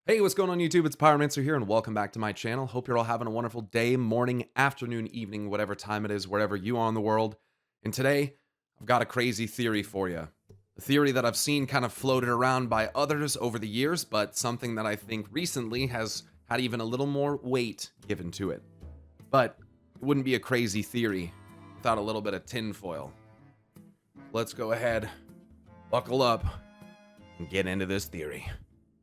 Hey, what's going on YouTube? It's Pyromancer here, and welcome back to my channel. Hope you're all having a wonderful day, morning, afternoon, evening, whatever time it is, wherever you are in the world. And today, I've got a crazy theory for you. A theory that I've seen kind of floated around by others over the years, but something that I think recently has had even a little more weight given to it. But it wouldn't be a crazy theory without a little bit of tinfoil. Let's go ahead, buckle up, and get into this theory.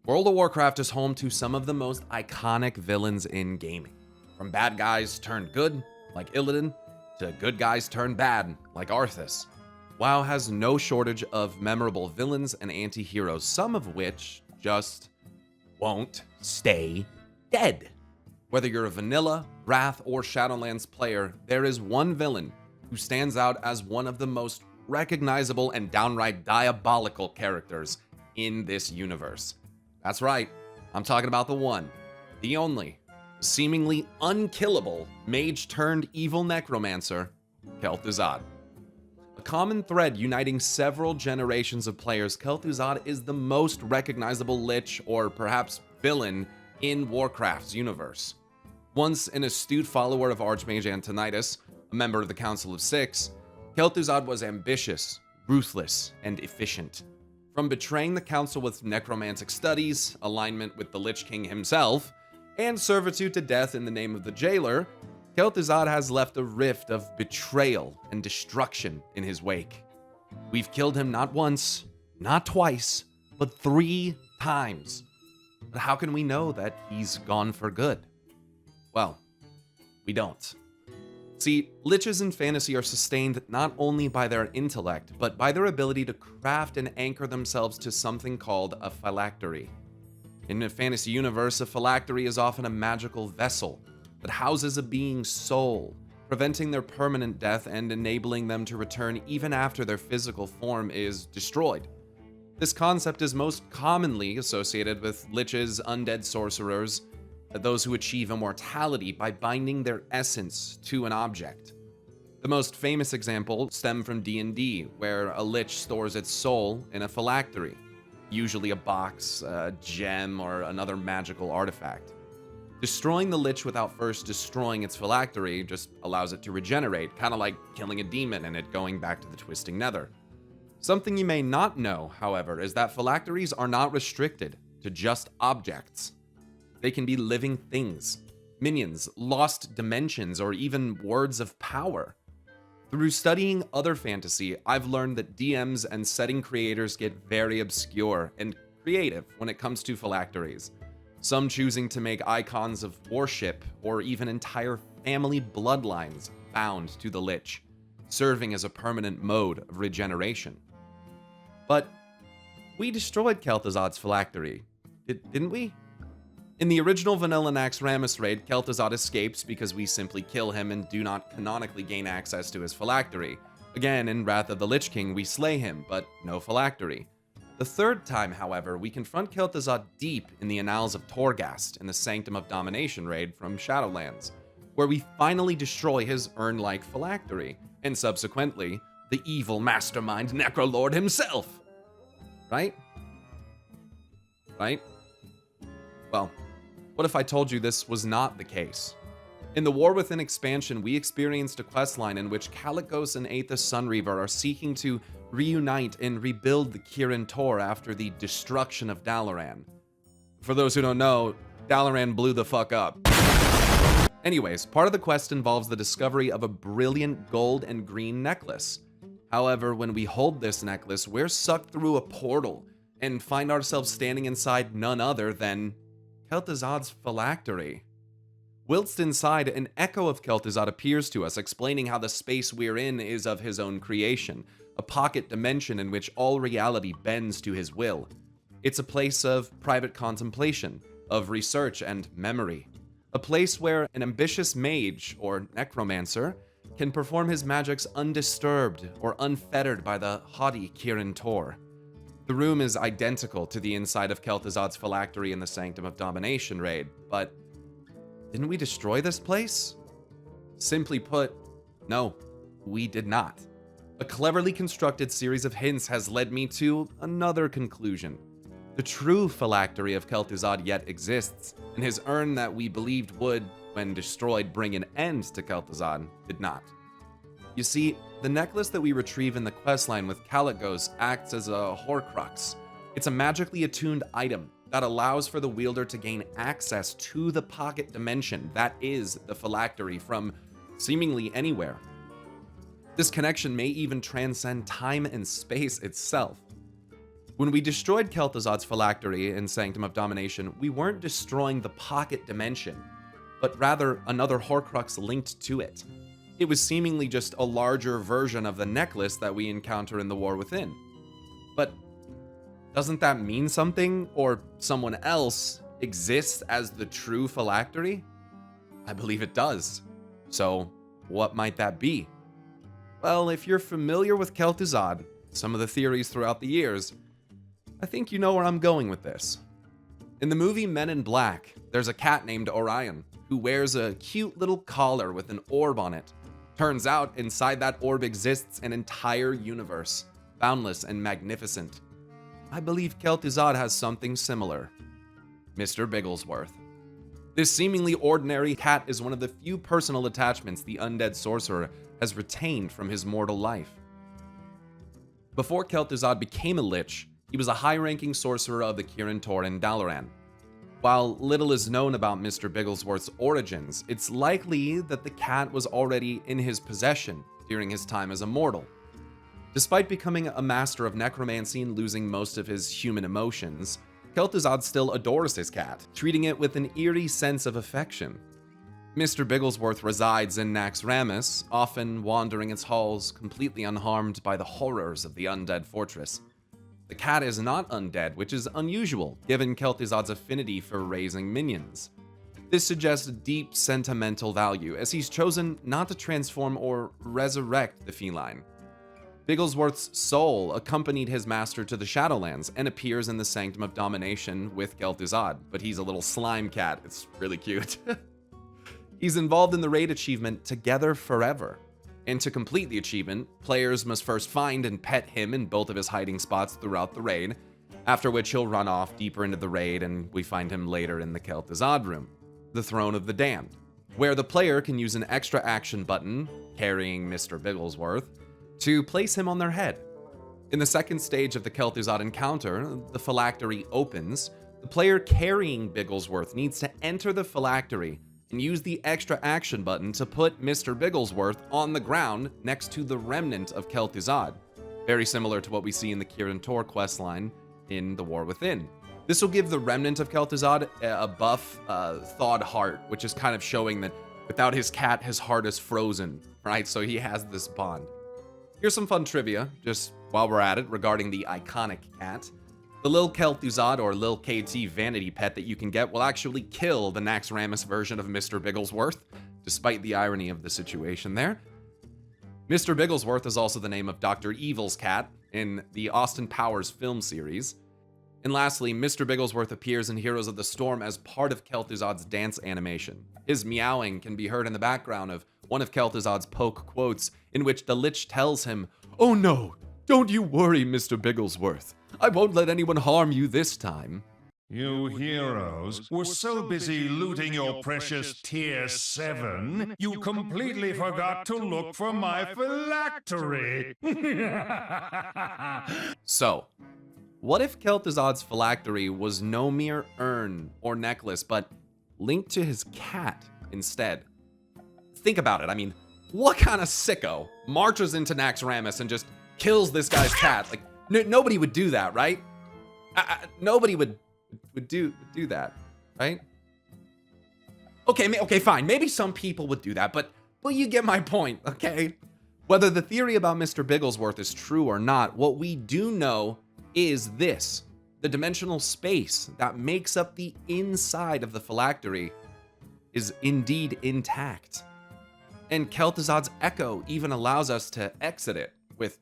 World of Warcraft is home to some of the most iconic villains in gaming. From bad guys turned good, like Illidan, to good guys turned bad, like Arthas. WoW has no shortage of memorable villains and anti-heroes, some of which just won't stay dead. Whether you're a vanilla, Wrath, or Shadowlands player, there is one villain who stands out as one of the most recognizable and downright diabolical characters in this universe. That's right, I'm talking about the one, the only, seemingly unkillable mage-turned-evil necromancer, Kel'thuzad. A common thread uniting several generations of players, Kel'thuzad is the most recognizable lich, or perhaps villain, in Warcraft's universe. Once an astute follower of Archmage Antonidas, a member of the Council of Six, Kel'thuzad was ambitious, ruthless, and efficient. From betraying the council with necromantic studies, alignment with the Lich King himself, and servitude to death in the name of the jailer, Kel'thuzad has left a rift of betrayal and destruction in his wake. We've killed him not once, not twice, but 3 times. But how can we know that he's gone for good? Well, we don't. See, liches in fantasy are sustained not only by their intellect, but by their ability to craft and anchor themselves to something called a phylactery. In a fantasy universe, a phylactery is often a magical vessel that houses a being's soul, preventing their permanent death and enabling them to return even after their physical form is destroyed. This concept is most commonly associated with liches, undead sorcerers, those who achieve immortality by binding their essence to an object. The most famous example stem from D&D, where a lich stores its soul in a phylactery, usually a box, a gem, or another magical artifact. Destroying the lich without first destroying its phylactery just allows it to regenerate, kind of like killing a demon and it going back to the twisting nether. Something you may not know, however, is that phylacteries are not restricted to just objects. They can be living things, minions, lost dimensions, or even words of power. Through studying other fantasy, I've learned that DMs and setting creators get very obscure and creative when it comes to phylacteries, some choosing to make icons of worship or even entire family bloodlines bound to the lich, serving as a permanent mode of regeneration. But we destroyed Kel'Thuzad's phylactery, didn't we? In the original Vanilla Naxxramas raid, Kel'Thuzad escapes because we simply kill him and do not canonically gain access to his phylactery. Again, in Wrath of the Lich King, we slay him, but no phylactery. The third time, however, we confront Kel'Thuzad deep in the Annals of Torghast in the Sanctum of Domination raid from Shadowlands, where we finally destroy his urn-like phylactery, and subsequently, the evil mastermind Necrolord himself. Right? Right? Well, what if I told you this was not the case? In the War Within expansion, we experienced a questline in which Kalecgos and Aethys Sunreaver are seeking to reunite and rebuild the Kirin Tor after the destruction of Dalaran. For those who don't know, Dalaran blew the fuck up. Anyways, part of the quest involves the discovery of a brilliant gold and green necklace. However, when we hold this necklace, we're sucked through a portal and find ourselves standing inside none other than Kel'Thuzad's phylactery. Whilst inside, an echo of Kel'Thuzad appears to us, explaining how the space we're in is of his own creation, a pocket dimension in which all reality bends to his will. It's a place of private contemplation, of research and memory. A place where an ambitious mage, or necromancer, can perform his magics undisturbed or unfettered by the haughty Kirin Tor. The room is identical to the inside of Kel'Thuzad's phylactery in the Sanctum of Domination raid, but didn't we destroy this place? Simply put, no, we did not. A cleverly constructed series of hints has led me to another conclusion. The true phylactery of Kel'thuzad yet exists, and his urn that we believed would, when destroyed, bring an end to Kel'thuzad did not. You see, the necklace that we retrieve in the questline with Kalecgos acts as a Horcrux. It's a magically attuned item that allows for the wielder to gain access to the pocket dimension that is the phylactery from seemingly anywhere. This connection may even transcend time and space itself. When we destroyed Kel'thuzad's phylactery in Sanctum of Domination, we weren't destroying the pocket dimension, but rather another Horcrux linked to it. It was seemingly just a larger version of the necklace that we encounter in the War Within. But doesn't that mean something, or someone else exists as the true phylactery? I believe it does. So, what might that be? Well, if you're familiar with Kel'thuzad, some of the theories throughout the years, I think you know where I'm going with this. In the movie Men in Black, there's a cat named Orion who wears a cute little collar with an orb on it. Turns out, inside that orb exists an entire universe, boundless and magnificent. I believe Kel'thuzad has something similar. Mr. Bigglesworth. This seemingly ordinary cat is one of the few personal attachments the undead sorcerer has retained from his mortal life. Before Kel'thuzad became a lich, he was a high-ranking sorcerer of the Kirin Tor in Dalaran. While little is known about Mr. Bigglesworth's origins, it's likely that the cat was already in his possession during his time as a mortal. Despite becoming a master of necromancy and losing most of his human emotions, Kel'thuzad still adores his cat, treating it with an eerie sense of affection. Mr. Bigglesworth resides in Naxxramas, often wandering its halls completely unharmed by the horrors of the undead fortress. The cat is not undead, which is unusual given Kel'thuzad's affinity for raising minions. This suggests deep sentimental value, as he's chosen not to transform or resurrect the feline. Bigglesworth's soul accompanied his master to the Shadowlands and appears in the Sanctum of Domination with Kel'thuzad, but he's a little slime cat. It's really cute. He's involved in the raid achievement Together Forever. And to complete the achievement, players must first find and pet him in both of his hiding spots throughout the raid, after which he'll run off deeper into the raid and we find him later in the Kel'thuzad room, the Throne of the Damned, where the player can use an extra action button, carrying Mr. Bigglesworth, to place him on their head. In the second stage of the Kel'thuzad encounter, the phylactery opens. The player carrying Bigglesworth needs to enter the phylactery and use the extra action button to put Mr. Bigglesworth on the ground next to the remnant of Kel'thuzad, very similar to what we see in the Kirin Tor questline in The War Within. This will give the remnant of Kel'thuzad a buff, thawed heart, which is kind of showing that without his cat, his heart is frozen, right? So he has this bond. Here's some fun trivia, just while we're at it, regarding the iconic cat. The Lil Kel'thuzad or Lil KT vanity pet that you can get will actually kill the Naxxramas version of Mr. Bigglesworth, despite the irony of the situation there. Mr. Bigglesworth is also the name of Dr. Evil's cat in the Austin Powers film series. And lastly, Mr. Bigglesworth appears in Heroes of the Storm as part of Kel'thuzad's dance animation. His meowing can be heard in the background of one of Kel'thuzad's poke quotes, in which the Lich tells him, "Oh no, don't you worry, Mr. Bigglesworth. I won't let anyone harm you this time." You heroes were so busy looting your precious Tier 7, you completely forgot to look for my phylactery. So, what if Kel'thuzad's phylactery was no mere urn or necklace, but linked to his cat instead? Think about it. I mean, what kind of sicko marches into Naxxramas and just kills this guy's cat? Like, nobody would do that, right? Nobody would do that, right? Okay, fine. Maybe some people would do that, but you get my point, okay? Whether the theory about Mr. Bigglesworth is true or not, what we do know is this: the dimensional space that makes up the inside of the phylactery is indeed intact. And Kel'thuzad's echo even allows us to exit it, with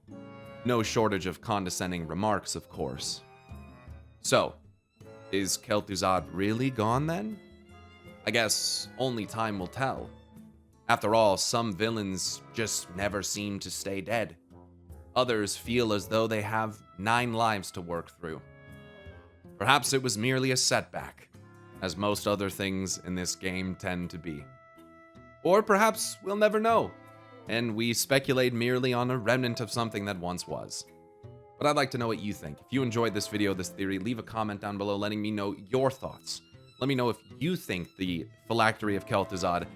no shortage of condescending remarks, of course. So, is Kel'thuzad really gone then? I guess only time will tell. After all, some villains just never seem to stay dead. Others feel as though they have 9 lives to work through. Perhaps it was merely a setback, as most other things in this game tend to be. Or perhaps we'll never know, and we speculate merely on a remnant of something that once was. But I'd like to know what you think. If you enjoyed this video, this theory, leave a comment down below letting me know your thoughts. Let me know if you think the phylactery of Kel'thuzad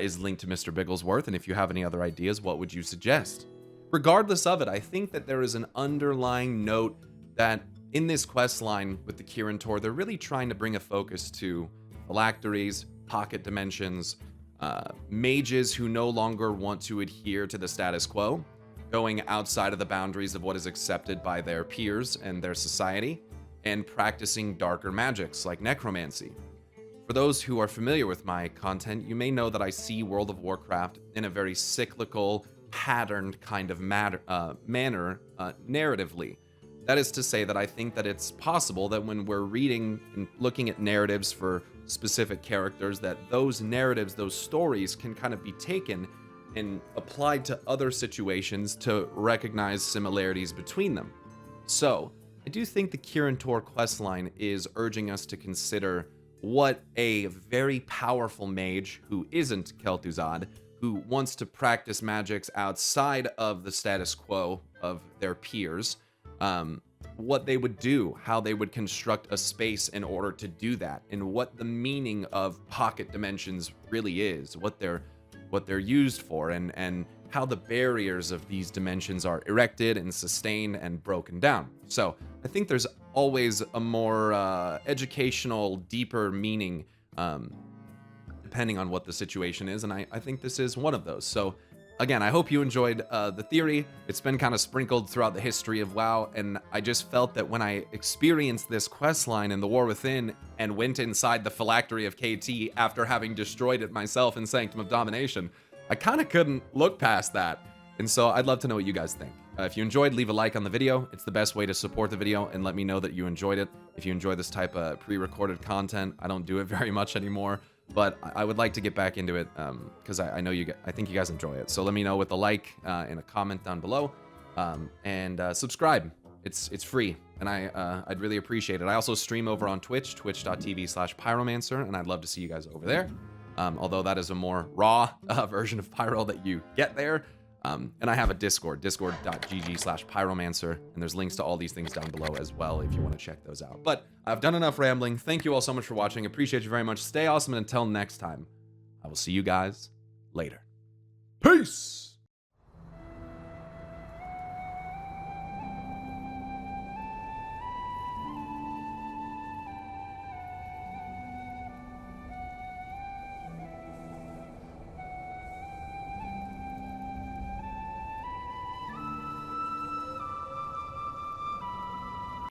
is linked to Mr. Bigglesworth, and if you have any other ideas, what would you suggest? Regardless of it, I think that there is an underlying note that in this quest line with the Kirin Tor, they're really trying to bring a focus to phylacteries, pocket dimensions, mages who no longer want to adhere to the status quo, going outside of the boundaries of what is accepted by their peers and their society, and practicing darker magics like necromancy. For those who are familiar with my content, you may know that I see World of Warcraft in a very cyclical, patterned kind of manner narratively. That is to say that I think that it's possible that when we're reading and looking at narratives for specific characters, that those narratives, those stories can kind of be taken and applied to other situations to recognize similarities between them. So, I do think the Kirin Tor questline is urging us to consider what a very powerful mage who isn't Kel'thuzad, who wants to practice magics outside of the status quo of their peers, what they would do, how they would construct a space in order to do that, and what the meaning of pocket dimensions really is, what they're used for, and how the barriers of these dimensions are erected and sustained and broken down. So I think there's always a more educational, deeper meaning depending on what the situation is, and I think this is one of those. So again, I hope you enjoyed the theory. It's been kind of sprinkled throughout the history of WoW, and I just felt that when I experienced this questline in The War Within and went inside the phylactery of KT after having destroyed it myself in Sanctum of Domination, I kind of couldn't look past that. And so I'd love to know what you guys think. If you enjoyed, leave a like on the video. It's the best way to support the video, and let me know that you enjoyed it. If you enjoy this type of pre-recorded content, I don't do it very much anymore, but I would like to get back into it because I know I think you guys enjoy it. So let me know with a like and a comment down below, and subscribe. It's free, and I'd really appreciate it. I also stream over on Twitch, twitch.tv/pyromancer, and I'd love to see you guys over there. Although that is a more raw version of Pyro that you get there. And I have a Discord, discord.gg/pyromancer, and there's links to all these things down below as well if you want to check those out. But I've done enough rambling. Thank you all so much for watching. Appreciate you very much. Stay awesome, and until next time, I will see you guys later. Peace!